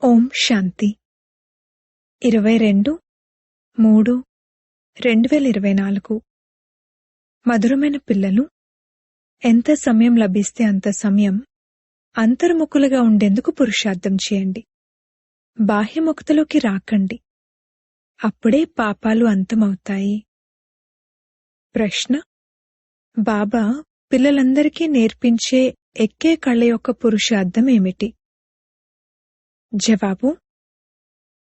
ఓం శాంతి 22/3/2024 మధురమైన పిల్లలు, ఎంత సమయం లభిస్తే అంత సమయం అంతర్ముఖులుగా ఉండేందుకు పురుషార్థం చేయండి. బాహ్యముక్తలోకి రాకండి. అప్పుడే పాపాలు అంతమవుతాయి. ప్రశ్న: బాబా పిల్లలందరికీ నేర్పించే ఎక్కే కళ యొక్క పురుషార్థం ఏమిటి? జవాబు: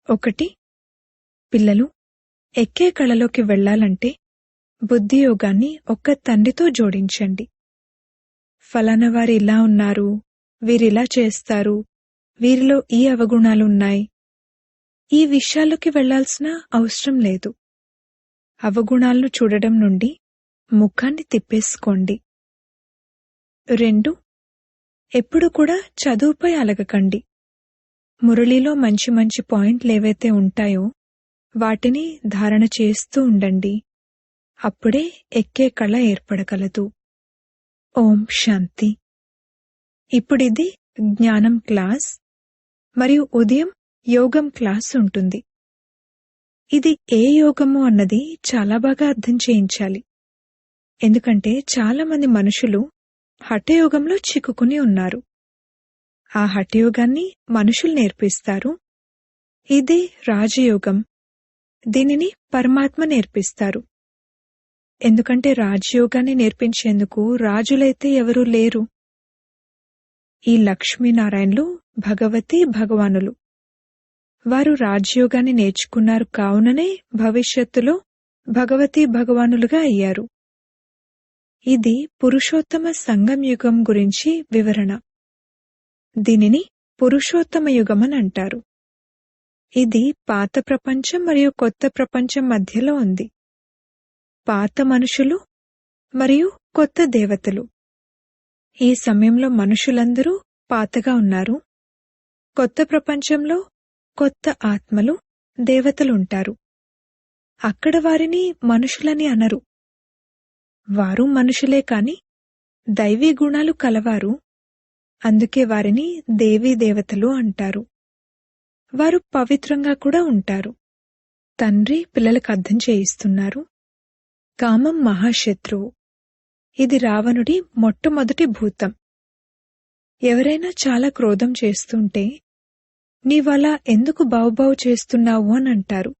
1. పిల్లలు ఎక్కే కళలోకి వెళ్లాలంటే బుద్ధియోగాన్ని ఒక్క తండ్రితో జోడించండి. ఫలానా వారు ఇలా ఉన్నారు, వీరిలా చేస్తారు, వీరిలో ఈ అవగుణాలున్నాయి. ఈ విషయాల్లోకి వెళ్లాల్సిన అవసరం లేదు. అవగుణాలను చూడడం నుండి ముఖాన్ని తిప్పేసుకోండి. 2. ఎప్పుడు కూడా చదువుపై అలగకండి. మురళిలో మంచి మంచి పాయింట్లేవైతే ఉంటాయో వాటిని ధారణ చేస్తూ ఉండండి. అప్పుడే ఎక్కే కళ ఏర్పడగలదు. ఓం శాంతి. ఇప్పుడిది జ్ఞానం క్లాస్ మరియు ఉదయం యోగం క్లాస్ ఉంటుంది. ఇది ఏ యోగము అన్నది చాలా బాగా అర్థం చేయించాలి. ఎందుకంటే చాలా మంది మనుషులు హఠయోగంలో చిక్కుకుని ఉన్నారు. ఆ హఠయోగాన్ని మనుషులు నేర్పిస్తారు. ఇది రాజయోగం. దీనిని పరమాత్మ నేర్పిస్తారు. ఎందుకంటే రాజయోగాన్ని నేర్పించేందుకు రాజులైతే ఎవరూ లేరు. ఈ లక్ష్మీనారాయణులు భగవతి భగవానులు. వారు రాజయోగాన్ని నేర్చుకున్నారు కావుననే భవిష్యత్తులో భగవతి భగవానులుగా అయ్యారు. ఇది పురుషోత్తమ సంగం యుగం గురించి వివరణ. దీనిని పురుషోత్తమ యుగమని అంటారు. ఇది పాత ప్రపంచం మరియు కొత్త ప్రపంచం మధ్యలో ఉంది. పాత మనుషులు మరియు కొత్త దేవతలు. ఈ సమయంలో మనుషులందరూ పాతగా ఉన్నారు. కొత్త ప్రపంచంలో కొత్త ఆత్మలు, దేవతలుంటారు. అక్కడ వారిని మనుషులని అనరు. వారు మనుషులే కాని దైవీ గుణాలు కలవారు. అందుకే వారిని దేవీ దేవతలు అంటారు. వారు పవిత్రంగా కూడా ఉంటారు. తండ్రి పిల్లలకు అర్థం చేయిస్తున్నారు. కామం మహాశత్రువు. ఇది రావణుడి మొట్టమొదటి భూతం. ఎవరైనా చాలా క్రోధం చేస్తుంటే నీవలా ఎందుకు బావుబావు చేస్తున్నావు అని అంటారు.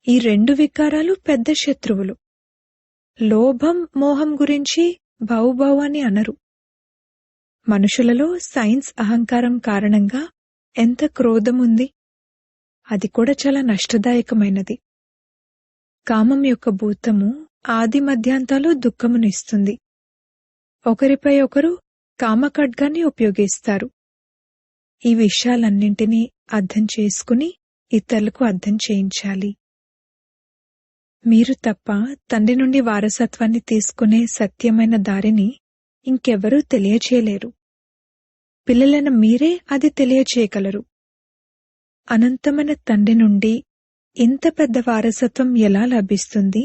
ఈ 2 వికారాలు పెద్ద శత్రువులు. లోభం మోహం గురించి బావుబావు అని అనరు. మనుషులలో సైన్స్ అహంకారం కారణంగా ఎంత క్రోధముంది. అది కూడా చాలా నష్టదాయకమైనది. కామం యొక్క భూతము ఆది మధ్యాంతాలు దుఃఖమునిస్తుంది. ఒకరిపై ఒకరు కామఖడ్గాన్ని ఉపయోగిస్తారు. ఈ విషయాలన్నింటినీ అర్థం చేసుకుని ఇతరులకు అర్థం చేయించాలి. మీరు తప్ప తండ్రి నుండి వారసత్వాన్ని తీసుకునే సత్యమైన దారిని ఇంకెవరూ తెలియచేయలేరు. పిల్లలైన మీరే అది తెలియచేయగలరు. అనంతమైన తండ్రి నుండి ఇంత పెద్ద వారసత్వం ఎలా లభిస్తుంది?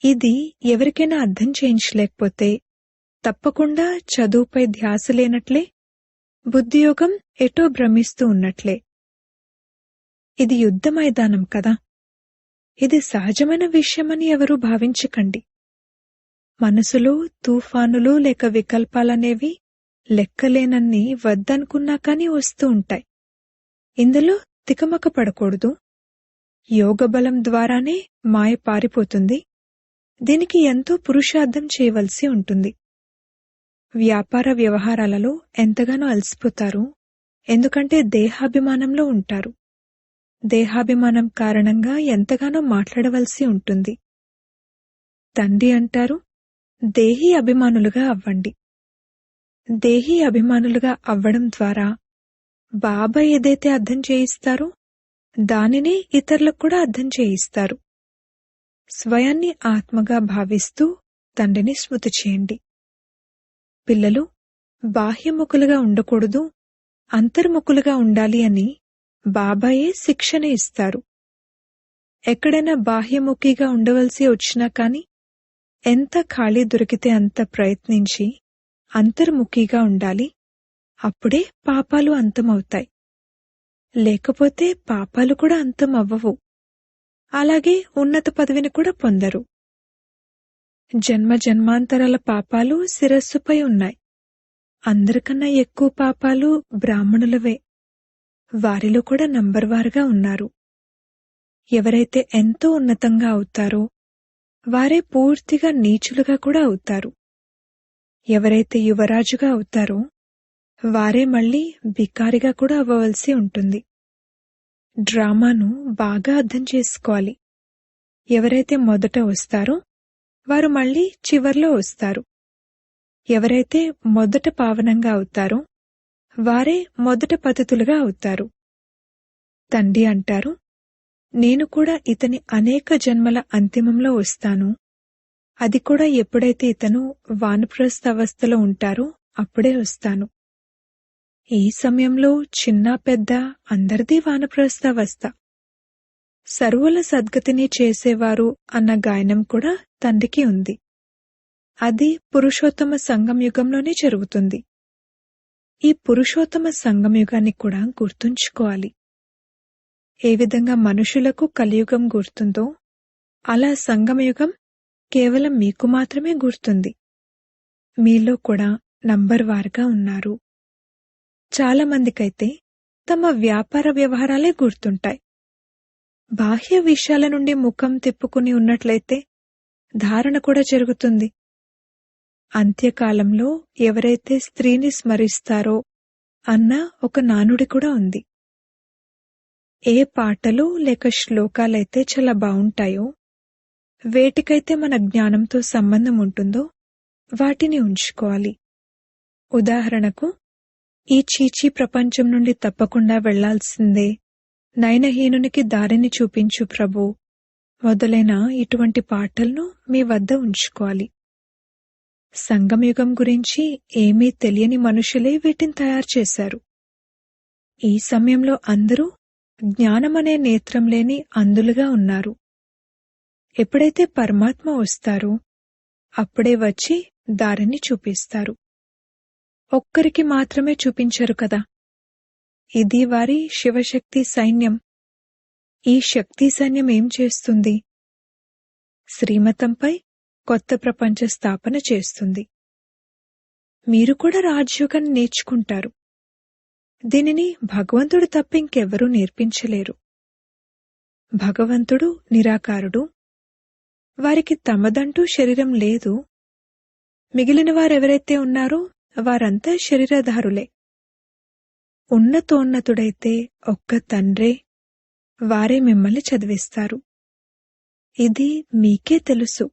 ఇది ఎవరికైనా అర్థం చేయించలేకపోతే తప్పకుండా చదువుపై ధ్యాస లేనట్లే, బుద్ధియోగం ఎటో భ్రమిస్తూ ఉన్నట్లే. ఇది యుద్ధ మైదానం కదా. ఇది సహజమైన విషయమని ఎవరూ భావించకండి. మనసులో తుఫానులు లేక వికల్పాలనేవి లెక్కలేనన్ని వద్దనుకున్నా కానీ వస్తూ ఉంటాయి. ఇందులో తికమక పడకూడదు. యోగబలం ద్వారానే మాయ పారిపోతుంది. దీనికి ఎంతో పురుషార్థం చేయవలసి ఉంటుంది. వ్యాపార వ్యవహారాలలో ఎంతగానో అలసిపోతారు. ఎందుకంటే దేహాభిమానంలో ఉంటారు. దేహాభిమానం కారణంగా ఎంతగానో మాట్లాడవలసి ఉంటుంది. తండ్రి అంటారు, దేహీ అభిమానులుగా అవ్వండి. దేహీ అభిమానులుగా అవ్వడం ద్వారా బాబా ఏదైతే అర్థం చేయిస్తారో దానినే ఇతరులకు కూడా అర్థం చేయిస్తారు. స్వయాన్ని ఆత్మగా భావిస్తూ తండ్రిని స్మృతి చేయండి. పిల్లలు బాహ్యముఖులుగా ఉండకూడదు, అంతర్ముఖులుగా ఉండాలి అని బాబాయే శిక్షణ ఇస్తారు. ఎక్కడైనా బాహ్యముఖిగా ఉండవలసి వచ్చినా కాని ఎంత ఖాళీ దొరికితే అంత ప్రయత్నించి అంతర్ముఖిగా ఉండాలి. అప్పుడే పాపాలు అంతమవుతాయి. లేకపోతే పాపాలు కూడా అంతం అవ్వవు. అలాగే ఉన్నత పదవిని కూడా పొందరు. జన్మ జన్మాంతరాల పాపాలు శిరస్సుపై ఉన్నాయి. అందరికన్నా ఎక్కువ పాపాలు బ్రాహ్మణులవే. వారిలో కూడా నంబర్వారుగా ఉన్నారు. ఎవరైతే ఎంతో ఉన్నతంగా అవుతారో వారే పూర్తిగా నీచులుగా కూడా అవుతారు. ఎవరైతే యువరాజుగా అవుతారో వారే మళ్ళీ బికారిగా కూడా అవ్వవలసి ఉంటుంది. డ్రామాను బాగా అర్థం చేసుకోవాలి. ఎవరైతే మొదట వస్తారో వారు మళ్ళీ చివర్లో వస్తారు. ఎవరైతే మొదట పావనంగా అవుతారో వారే మొదట పతితులుగా అవుతారు. తండ్రి అంటారు, నేను కూడా ఇతని అనేక జన్మల అంతిమంలో వస్తాను. అది కూడా ఎప్పుడైతే ఇతను వానప్రస్థ అవస్థలో ఉంటారో అప్పుడే వస్తాను. ఈ సమయంలో చిన్న పెద్ద అందరిదీ వానప్రస్థ అవస్థ. సర్వుల సద్గతిని చేసేవారు అన్న గాయనం కూడా తండ్రికి ఉంది. అది పురుషోత్తమ సంగం యుగంలోనే జరుగుతుంది. ఈ పురుషోత్తమ సంగం యుగాన్ని కూడా గుర్తుంచుకోవాలి. ఏ విధంగా మనుషులకు కలియుగం గుర్తుందో అలా సంగమయుగం కేవలం మీకు మాత్రమే గుర్తుంది. మీలో కూడా నంబర్ వారుగా ఉన్నారు. చాలా మందికైతే తమ వ్యాపార వ్యవహారాలే గుర్తుంటాయి. బాహ్య విషయాల నుండి ముఖం తిప్పుకుని ఉన్నట్లయితే ధారణ కూడా జరుగుతుంది. అంత్యకాలంలో ఎవరైతే స్త్రీని స్మరిస్తారో అన్న ఒక నానుడి కూడా ఉంది. ఏ పాటలు లేక శ్లోకాలైతే చాలా బావుంటాయో, వేటికైతే మన జ్ఞానంతో సంబంధం ఉంటుందో వాటిని ఉంచుకోవాలి. ఉదాహరణకు, ఈ చీచీ ప్రపంచం నుండి తప్పకుండా వెళ్లాల్సిందే, నయనహీనునికి దారిని చూపించు ప్రభు మొదలైన ఇటువంటి పాటలను మీ వద్ద ఉంచుకోవాలి. సంగమయుగం గురించి ఏమీ తెలియని మనుషులే వీటిని తయారు చేశారు. ఈ సమయంలో అందరూ జ్ఞానమనే నేత్రం లేని అంధులుగా ఉన్నారు. ఎప్పుడైతే పరమాత్మ వస్తారో అప్పుడే వచ్చి దారిని చూపిస్తారు. ఒక్కరికి మాత్రమే చూపించరు కదా. ఇది వారి శివశక్తి సైన్యం. ఈ శక్తి సైన్యం ఏం చేస్తుంది? శ్రీమతంపై కొత్త ప్రపంచ స్థాపన చేస్తుంది. మీరు కూడా రాజయోగాన్ని నేర్చుకుంటారు. దీనిని భగవంతుడు తప్ప ఇంకెవ్వరూ నేర్పించలేరు. భగవంతుడు నిరాకారుడు. వారికి తమదంటూ శరీరం లేదు. మిగిలిన వారెవరైతే ఉన్నారో వారంతా శరీరధారులే. ఉన్నతోన్నతుడైతే ఒక్క తండ్రే. వారే మిమ్మల్ని చదివిస్తారు. ఇది మీకే తెలుసు.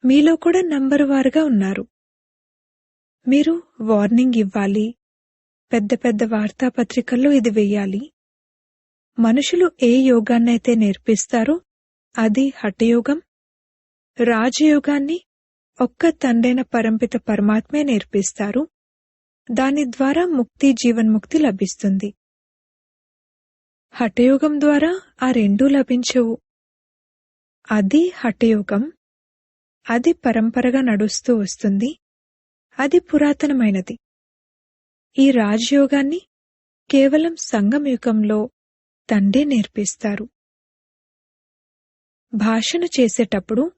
మీలో కూడా నంబరు వారుగా ఉన్నారు. మీరు వార్నింగ్ ఇవ్వాలి. పెద్ద పెద్ద వార్తాపత్రికల్లో ఇది వెయ్యాలి. మనుషులు ఏ యోగాన్నైతే నేర్పిస్తారో అది హఠయోగం. రాజయోగాన్ని ఒక్క తండ్రైన పరంపిత పరమాత్మే నేర్పిస్తారు. దాని ద్వారా ముక్తి, జీవన్ముక్తి లభిస్తుంది. హఠయోగం ద్వారా ఆ రెండూ లభించవు. అది హఠయోగం. అది పరంపరగా నడుస్తూ వస్తుంది. అది పురాతనమైనది. ఈ రాజయోగాన్ని కేవలం సంగమయుగంలో తండ్రి నేర్పిస్తారు. భాషణ చేసేటప్పుడు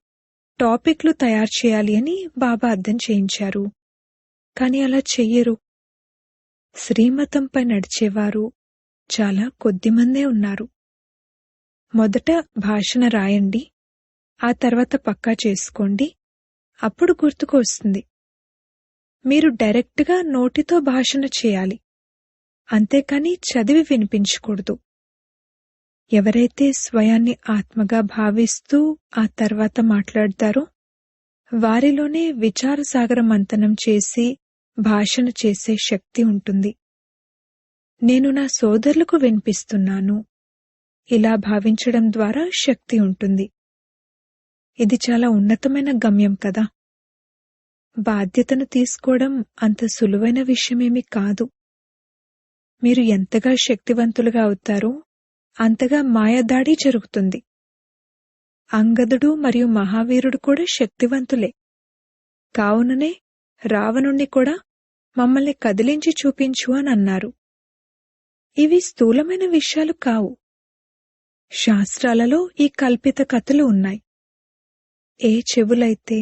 టాపిక్లు తయారు చేయాలి అని బాబా అర్థం చేయించారు. కాని అలా చెయ్యరు. శ్రీమతంపై నడిచేవారు చాలా కొద్దిమందే ఉన్నారు. మొదట భాషణ రాయండి, ఆ తర్వాత పక్కా చేసుకోండి. అప్పుడు గుర్తుకు వస్తుంది. మీరు డైరెక్ట్గా నోటితో భాషణ చేయాలి, అంతేకాని చదివి వినిపించకూడదు. ఎవరైతే స్వయాన్ని ఆత్మగా భావిస్తూ ఆ తర్వాత మాట్లాడతారో వారిలోనే విచారసాగర మంథనం చేసి భాషణ చేసే శక్తి ఉంటుంది. నేను నా సోదరులకు వినిపిస్తున్నాను, ఇలా భావించడం ద్వారా శక్తి ఉంటుంది. ఇది చాలా ఉన్నతమైన గమ్యం కదా. బాధ్యతను తీసుకోవడం అంత సులువైన విషయమేమీ కాదు. మీరు ఎంతగా శక్తివంతులుగా అవుతారో అంతగా మాయాదాడి జరుగుతుంది. అంగదుడు మరియు మహావీరుడు కూడా శక్తివంతులే. కావుననే రావణుణ్ణి కూడా మమ్మల్ని కదిలించి చూపించు అని అన్నారు. ఇవి స్థూలమైన విషయాలు కావు. శాస్త్రాలలో ఈ కల్పిత కథలు ఉన్నాయి. ఏ చెవులైతే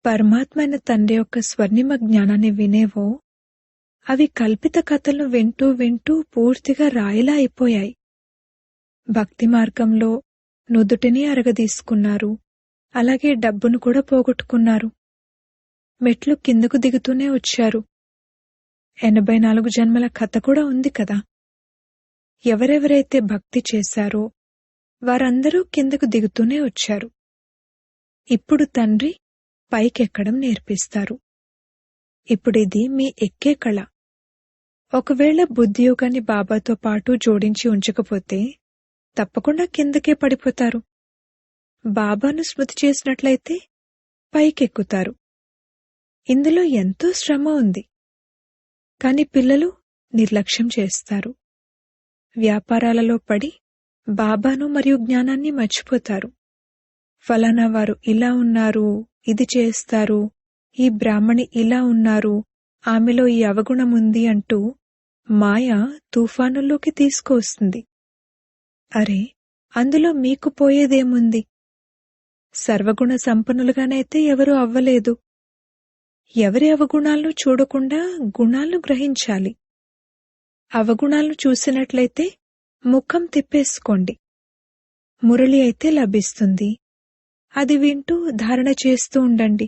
పరమాత్మైన తండ్రి యొక్క స్వర్ణిమ జ్ఞానాన్ని వినేవో అవి కల్పిత కథలను వింటూ వింటూ పూర్తిగా రాయిలా అయిపోయాయి. భక్తి మార్గంలో నుదుటిని అరగదీసుకున్నారు, అలాగే డబ్బును కూడా పోగొట్టుకున్నారు. మెట్లు కిందకు దిగుతూనే వచ్చారు. 84 జన్మల కథ కూడా ఉంది కదా. ఎవరెవరైతే భక్తి చేశారో వారందరూ కిందకు దిగుతూనే వచ్చారు. ఇప్పుడు తండ్రి పైకెక్కడం నేర్పిస్తారు. ఇప్పుడిది మీ ఎక్కే కళ. ఒకవేళ బుద్ధియోగాన్ని బాబాతో పాటు జోడించి ఉంచకపోతే తప్పకుండా కిందకే పడిపోతారు. బాబాను స్మృతి చేసినట్లయితే పైకెక్కుతారు. ఇందులో ఎంతో శ్రమ ఉంది. కాని పిల్లలు నిర్లక్ష్యం చేస్తారు. వ్యాపారాలలో పడి బాబాను మరియు జ్ఞానాన్ని మర్చిపోతారు. ఫలానా వారు ఇలా ఉన్నారు, ఇది చేస్తారు, ఈ బ్రాహ్మణి ఇలా ఉన్నారు, ఆమెలో ఈ అవగుణముంది అంటూ మాయ తుఫానుల్లోకి తీసుకువస్తుంది. అరే, అందులో మీకు పోయేదేముంది? సర్వగుణ సంపన్నులుగానైతే ఎవరూ అవ్వలేదు. ఎవరి అవగుణాలను చూడకుండా గుణాలను గ్రహించాలి. అవగుణాలను చూసినట్లయితే ముఖం తిప్పేసుకోండి. మురళి అయితే లభిస్తుంది. అది వింటూ ధారణ చేస్తూ ఉండండి.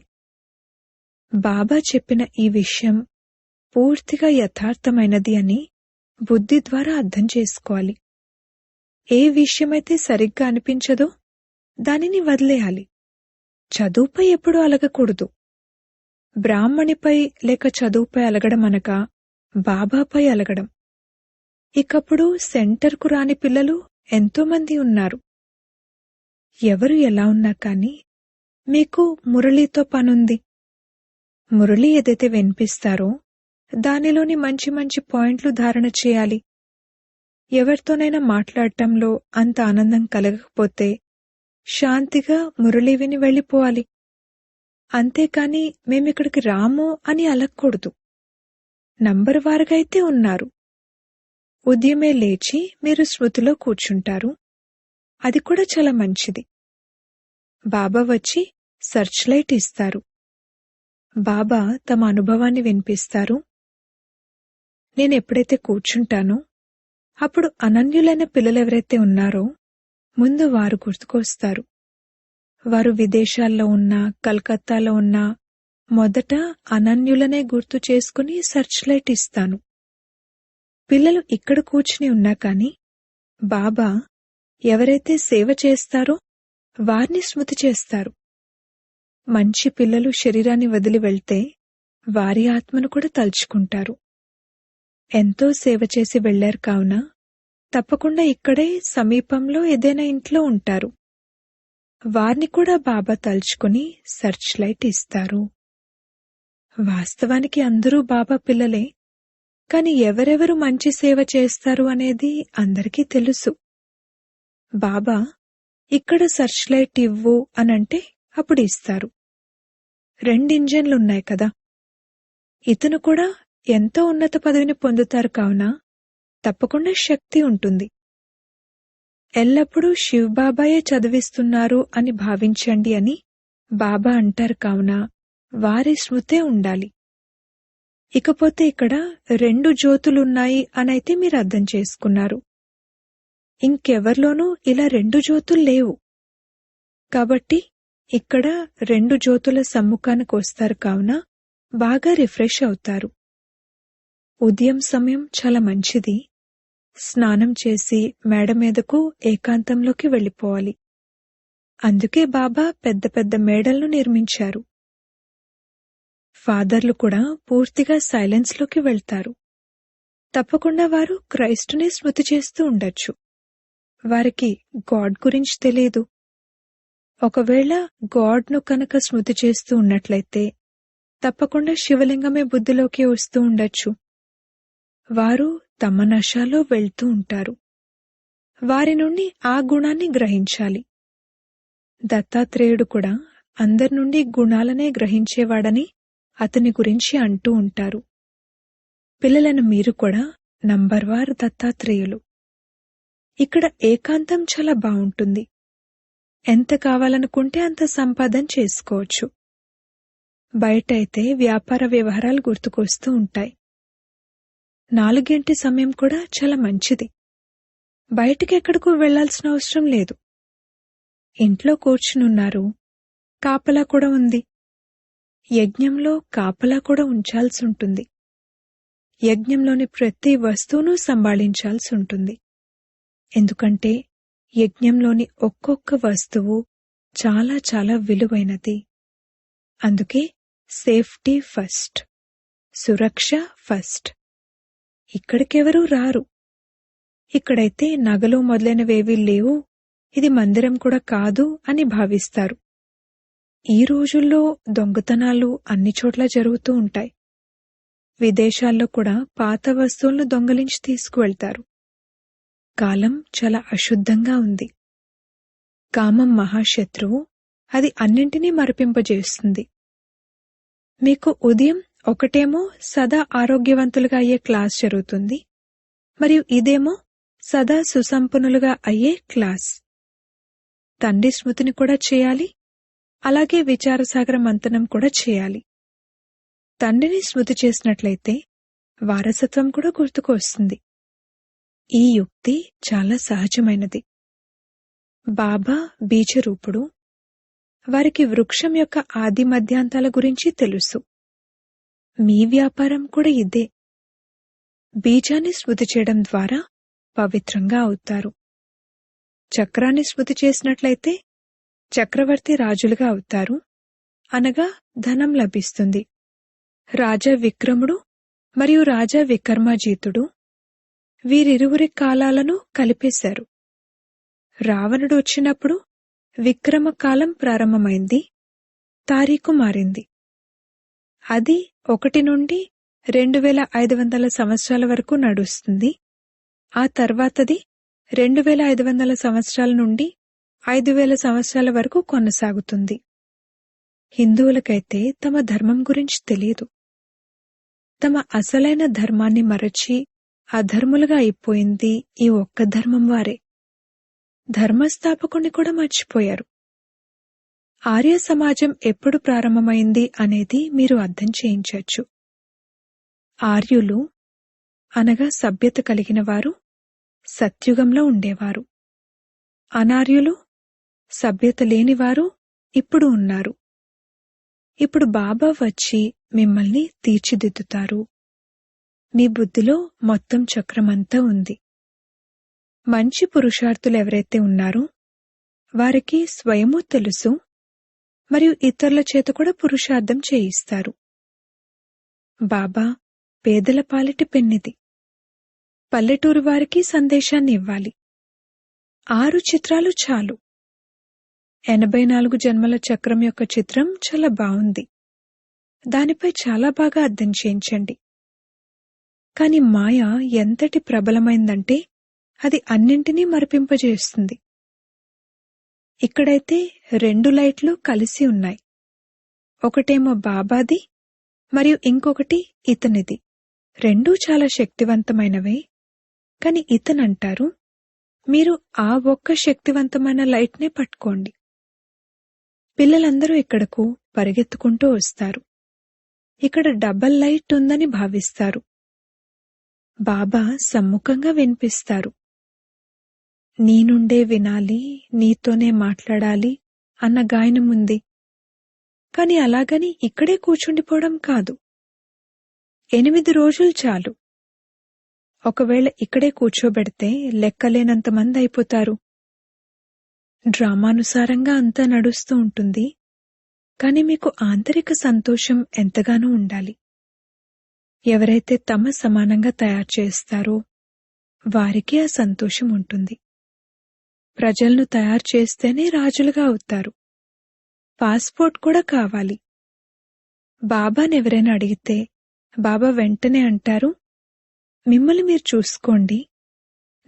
బాబా చెప్పిన ఈ విషయం పూర్తిగా యథార్థమైనది అని బుద్ధి ద్వారా అర్థం చేసుకోవాలి. ఏ విషయమైతే సరిగ్గా అనిపించదో దానిని వదిలేయాలి. చదువుపై ఎప్పుడూ అలగకూడదు. బ్రాహ్మణిపై లేక చదువుపై అలగడం అనగా బాబాపై అలగడం. ఇకప్పుడు సెంటర్కు రాని పిల్లలు ఎంతోమంది ఉన్నారు. ఎవరు ఎలా ఉన్నా కాని మీకు మురళీతో పనుంది. మురళి ఏదైతే వినిపిస్తారో దానిలోని మంచి మంచి పాయింట్లు ధారణ చేయాలి. ఎవరితోనైనా మాట్లాడటంలో అంత ఆనందం కలగకపోతే శాంతిగా మురళి విని వెళ్ళిపోవాలి. అంతేకాని మేమిక్కడికి రాము అని అలగకూడదు. నంబర్ వారుగా అయితే ఉన్నారు. ఉదయమే లేచి మీరు స్మృతిలో కూర్చుంటారు. అది కూడా చాలా మంచిది. బాబా వచ్చి సర్చ్ లైట్ ఇస్తారు. బాబా తమ అనుభవాన్ని వినిపిస్తారు. నేనెప్పుడైతే కూర్చుంటానో అప్పుడు అనన్యులైన పిల్లలెవరైతే ఉన్నారో ముందు వారు గుర్తుకొస్తారు. వారు విదేశాల్లో ఉన్నా, కలకత్తాలో ఉన్నా మొదట అనన్యులనే గుర్తు చేసుకుని సర్చ్ లైట్ ఇస్తాను. పిల్లలు ఇక్కడ కూర్చుని ఉన్నా కాని బాబా ఎవరైతే సేవ చేస్తారో వారిని స్మృతి చేస్తారు. మంచి పిల్లలు శరీరాన్ని వదిలి వెళ్తే వారి ఆత్మను కూడా తలుచుకుంటారు. ఎంతో సేవ చేసి వెళ్లారు కావున తప్పకుండా ఇక్కడే సమీపంలో ఏదైనా ఇంట్లో ఉంటారు. వారిని కూడా బాబా తలుచుకుని సర్చ్ లైట్ ఇస్తారు. వాస్తవానికి అందరూ బాబా పిల్లలే. కాని ఎవరెవరు మంచి సేవ చేస్తారు అనేది అందరికీ తెలుసు. బాబా ఇక్కడ సర్చ్ లైట్ ఇవ్వు అనంటే అప్పుడు ఇస్తారు. 2 ఇంజన్లున్నాయి కదా. ఇతను కూడా ఎంతో ఉన్నత పదవిని పొందుతారు కావున తప్పకుండా శక్తి ఉంటుంది. ఎల్లప్పుడూ శివబాబాయే చదివిస్తున్నారు అని భావించండి అని బాబా అంటారు కావున వారి స్మృతే ఉండాలి. ఇకపోతే ఇక్కడ 2 జ్యోతులున్నాయి అనైతే మీరు అర్థం చేసుకున్నారు. ఇంకెవర్లోనూ ఇలా 2 జ్యోతులు లేవు. కాబట్టి ఇక్కడ 2 జ్యోతుల సమ్ముఖానికి వస్తారు కావున బాగా రిఫ్రెష్ అవుతారు. ఉదయం సమయం చాలా మంచిది. స్నానం చేసి మేడ మీదకు ఏకాంతంలోకి వెళ్ళిపోవాలి. అందుకే బాబా పెద్ద పెద్ద మేడలను నిర్మించారు. ఫాదర్లు కూడా పూర్తిగా సైలెన్స్లోకి వెళ్తారు. తప్పకుండా వారు క్రైస్తునే స్మృతి చేస్తూ ఉండొచ్చు. వారికి గాడ్ గురించి తెలియదు. ఒకవేళ గాడ్ను కనుక స్మృతి చేస్తూ ఉన్నట్లయితే తప్పకుండా శివలింగమే బుద్ధిలోకి వస్తూ ఉండొచ్చు. వారు తమ నశాలో వెళ్తూ ఉంటారు. వారి నుండి ఆ గుణాన్ని గ్రహించాలి. దత్తాత్రేయుడు కూడా అందరి నుండి గుణాలనే గ్రహించేవాడని అతని గురించి అంటూ ఉంటారు. పిల్లలను మీరు కూడా నంబర్వార్ దత్తాత్రేయులు. ఇక్కడ ఏకాంతం చాలా బావుంటుంది. ఎంత కావాలనుకుంటే అంత సంపాదన చేసుకోవచ్చు. బయటైతే వ్యాపార వ్యవహారాలు గుర్తుకొస్తూ ఉంటాయి. 4 గంటల సమయం కూడా చాలా మంచిది. బయటికెక్కడికూ వెళ్లాల్సిన అవసరం లేదు. ఇంట్లో కూర్చునున్నారు, కాపలా కూడా ఉంది. యజ్ఞంలో కాపలా కూడా ఉంచాల్సుంటుంది. యజ్ఞంలోని ప్రతి వస్తువును సంభాళించాల్సుంటుంది. ఎందుకంటే యజ్ఞంలోని ఒక్కొక్క వస్తువు చాలా చాలా విలువైనది. అందుకే సేఫ్టీ ఫస్ట్, సురక్ష ఫస్ట్. ఇక్కడికెవరూ రారు. ఇక్కడైతే నగలు మొదలైనవేవీ లేవు, ఇది మందిరం కూడా కాదు అని భావిస్తారు. ఈ రోజుల్లో దొంగతనాలు అన్ని చోట్ల జరుగుతూ ఉంటాయి. విదేశాల్లో కూడా పాత వస్తువులను దొంగలించి తీసుకువెళ్తారు. కాలం చాలా అశుద్ధంగా ఉంది. కామం మహాశత్రువు, అది అన్నింటినీ మరిపింపజేస్తుంది. మీకు ఉదయం ఒకటేమో సదా ఆరోగ్యవంతులుగా అయ్యే క్లాస్ జరుగుతుంది, మరియు ఇదేమో సదా సుసంపన్నులుగా అయ్యే క్లాస్. తండ్రి స్మృతిని కూడా చేయాలి, అలాగే విచారసాగర మంథనం కూడా చేయాలి. తండ్రిని స్మృతి చేసినట్లయితే వారసత్వం కూడా గుర్తుకు వస్తుంది. ఈ యుక్తి చాలా సహజమైనది. బాబా బీజరూపుడు. వారికి వృక్షం యొక్క ఆది మధ్యాంతాల గురించి తెలుసు. మీ వ్యాపారం కూడా ఇదే. బీజాన్ని స్మృతి చేయడం ద్వారా పవిత్రంగా అవుతారు. చక్రాన్ని స్మృతి చేసినట్లయితే చక్రవర్తి రాజులుగా అవుతారు, అనగా ధనం లభిస్తుంది. రాజా విక్రముడు మరియు రాజా వికర్మాజీతుడు, వీరిరువురి కాలాలను కలిపేశారు. రావణుడు వచ్చినప్పుడు విక్రమ కాలం ప్రారంభమైంది, తారీఖు మారింది. అది 1 నుండి 2500 సంవత్సరాల వరకు నడుస్తుంది. ఆ తర్వాతది 2500 సంవత్సరాల నుండి 5000 సంవత్సరాల వరకు కొనసాగుతుంది. హిందువులకైతే తమ ధర్మం గురించి తెలియదు. తమ అసలైన ధర్మాన్ని మరచి అధర్ములుగా అయిపోయింది ఈ ఒక్క ధర్మం వారే. ధర్మస్థాపకుణ్ణి కూడా మర్చిపోయారు. ఆర్య సమాజం ఎప్పుడు ప్రారంభమైంది అనేది మీరు అర్థం చేయించవచ్చు. ఆర్యులు అనగా సభ్యత కలిగిన వారు సత్యుగంలో ఉండేవారు. అనార్యులు సభ్యత లేనివారు ఇప్పుడు ఉన్నారు. ఇప్పుడు బాబా వచ్చి మిమ్మల్ని తీర్చిదిద్దుతారు. మీ బుద్ధిలో మొత్తం చక్రమంతా ఉంది. మంచి పురుషార్థులు ఎవరైతే ఉన్నారో వారికి స్వయమూ తెలుసు, మరియు ఇతరుల చేత కూడా పురుషార్థం చేయిస్తారు. బాబా పేదల పాలిటి పెన్నిది. పల్లెటూరు వారికి సందేశాన్ని ఇవ్వాలి. 6 చిత్రాలు చాలు. 84 జన్మల చక్రం యొక్క చిత్రం చాలా బావుంది. దానిపై చాలా బాగా అర్థం చేయించండి. కాని మాయ ఎంతటి ప్రబలమైందంటే అది అన్నింటినీ మరిపింపజేస్తుంది. ఇక్కడైతే 2 లైట్లు కలిసి ఉన్నాయి. ఒకటేమో బాబాది మరియు ఇంకొకటి ఇతనిది. రెండూ చాలా శక్తివంతమైనవే. కాని ఇతనంటారు, మీరు ఆ ఒక్క శక్తివంతమైన లైట్నే పట్టుకోండి. పిల్లలందరూ ఇక్కడకు పరిగెత్తుకుంటూ వస్తారు. ఇక్కడ డబల్ లైట్ ఉందని భావిస్తారు. బాబా సమ్ముఖంగా వినిపిస్తారు. నీ నుండే వినాలి, నీతోనే మాట్లాడాలి అన్న గాయనముంది. కాని అలాగని ఇక్కడే కూర్చుండిపోవడం కాదు. 8 రోజులు చాలు. ఒకవేళ ఇక్కడే కూర్చోబెడితే లెక్కలేనంత మంది అయిపోతారు. డ్రామానుసారంగా అంతా నడుస్తూ ఉంటుంది. కాని మీకు ఆంతరిక సంతోషం ఎంతగానో ఉండాలి. ఎవరైతే తమ సమానంగా తయారు చేస్తారో వారికి ఆ సంతోషం ఉంటుంది. ప్రజలను తయారు చేస్తేనే రాజులుగా అవుతారు. పాస్పోర్ట్ కూడా కావాలి. బాబానెవరైనా అడిగితే బాబా వెంటనే అంటారు, మిమ్మల్ని మీరు చూసుకోండి,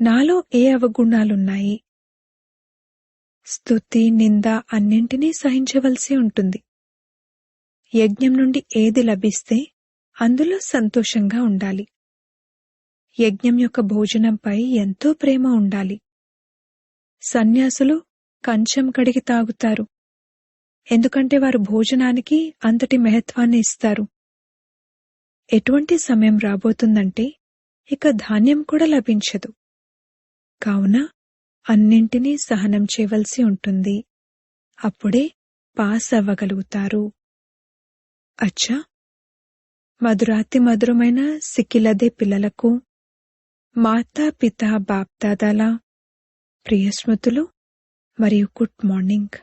నాలో ఏ అవగుణాలున్నాయి. స్తుతి, నింద అన్నింటినీ సహించవలసి ఉంటుంది. యజ్ఞం నుండి ఏది లభిస్తే అందులో సంతోషంగా ఉండాలి. యజ్ఞం యొక్క భోజనంపై ఎంతో ప్రేమ ఉండాలి. సన్యాసులు కంచం కడిగి తాగుతారు, ఎందుకంటే వారు భోజనానికి అంతటి మహత్వాన్ని ఇస్తారు. ఎటువంటి సమయం రాబోతుందంటే ఇక ధాన్యం కూడా లభించదు. కావున అన్నింటినీ సహనం చేయవలసి ఉంటుంది. అప్పుడే పాస్ అవ్వగలుగుతారు. అచ్చా, మధురాతి మధురమైన సిక్కిలదే పిల్లలకు మాతా పితా బాప్దాదాల ప్రియ స్మృతులు మరియు గుడ్ మార్నింగ్.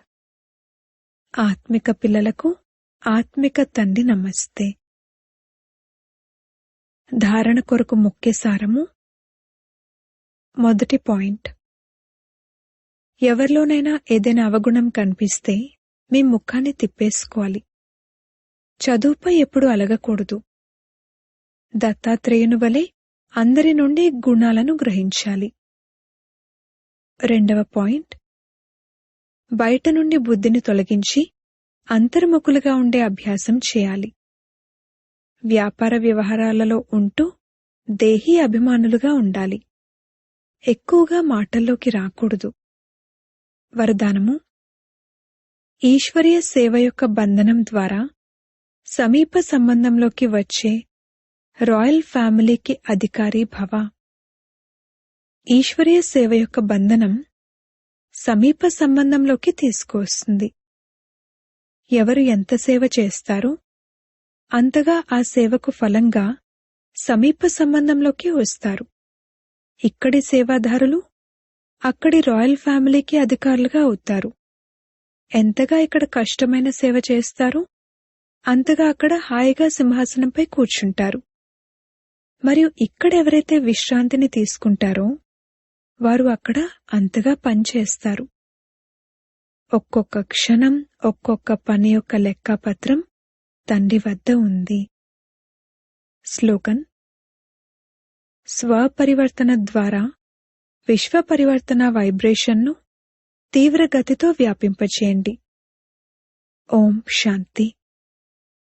ఆత్మిక పిల్లలకు ఆత్మిక తండ్రి నమస్తే. ధారణ కొరకు ముఖ్య సారము. మొదటి పాయింట్, ఎవరిలోనైనా ఏదైనా అవగుణం కనిపిస్తే మీ ముఖాన్ని తిప్పేసుకోవాలి. చదువుపై ఎప్పుడు అలగకూడదు. దత్తాత్రేయుని వలె అందరి నుండి గుణాలను గ్రహించాలి. రెండవ పాయింట్, బయట నుండి బుద్ధిని తొలగించి అంతర్ముఖులుగా ఉండే అభ్యాసం చేయాలి. వ్యాపార వ్యవహారాలలో ఉంటూ దేహీ అభిమానులుగా ఉండాలి. ఎక్కువగా మాటల్లోకి రాకూడదు. వరదానము, ఈశ్వరీయ సేవ యొక్క బంధనం ద్వారా సమీప సంబంధంలోకి వచ్చే రాయల్ ఫ్యామిలీకి అధికారి భవ. ఈశ్వరీయ సేవ యొక్క బంధనం సమీప సంబంధంలోకి తీసుకువస్తుంది. ఎవరు ఎంత సేవ చేస్తారో అంతగా ఆ సేవకు ఫలంగా సమీప సంబంధంలోకి వస్తారు. ఇక్కడి సేవాదారులు అక్కడి రాయల్ ఫ్యామిలీకి అధికారులుగా అవుతారు. ఎంతగా ఇక్కడ కష్టమైన సేవ చేస్తారో అంతగా అక్కడ హాయిగా సింహాసనంపై కూర్చుంటారు. మరియు ఇక్కడెవరైతే విశ్రాంతిని తీసుకుంటారో వారు అక్కడ అంతగా పనిచేస్తారు. ఒక్కొక్క క్షణం ఒక్కొక్క పని యొక్క లెక్కాపత్రం తండ్రి వద్ద ఉంది. స్లోగన్, స్వపరివర్తన ద్వారా విశ్వ పరివర్తన వైబ్రేషన్ను తీవ్ర గతితో వ్యాపింపచేయండి. ఓం శాంతి.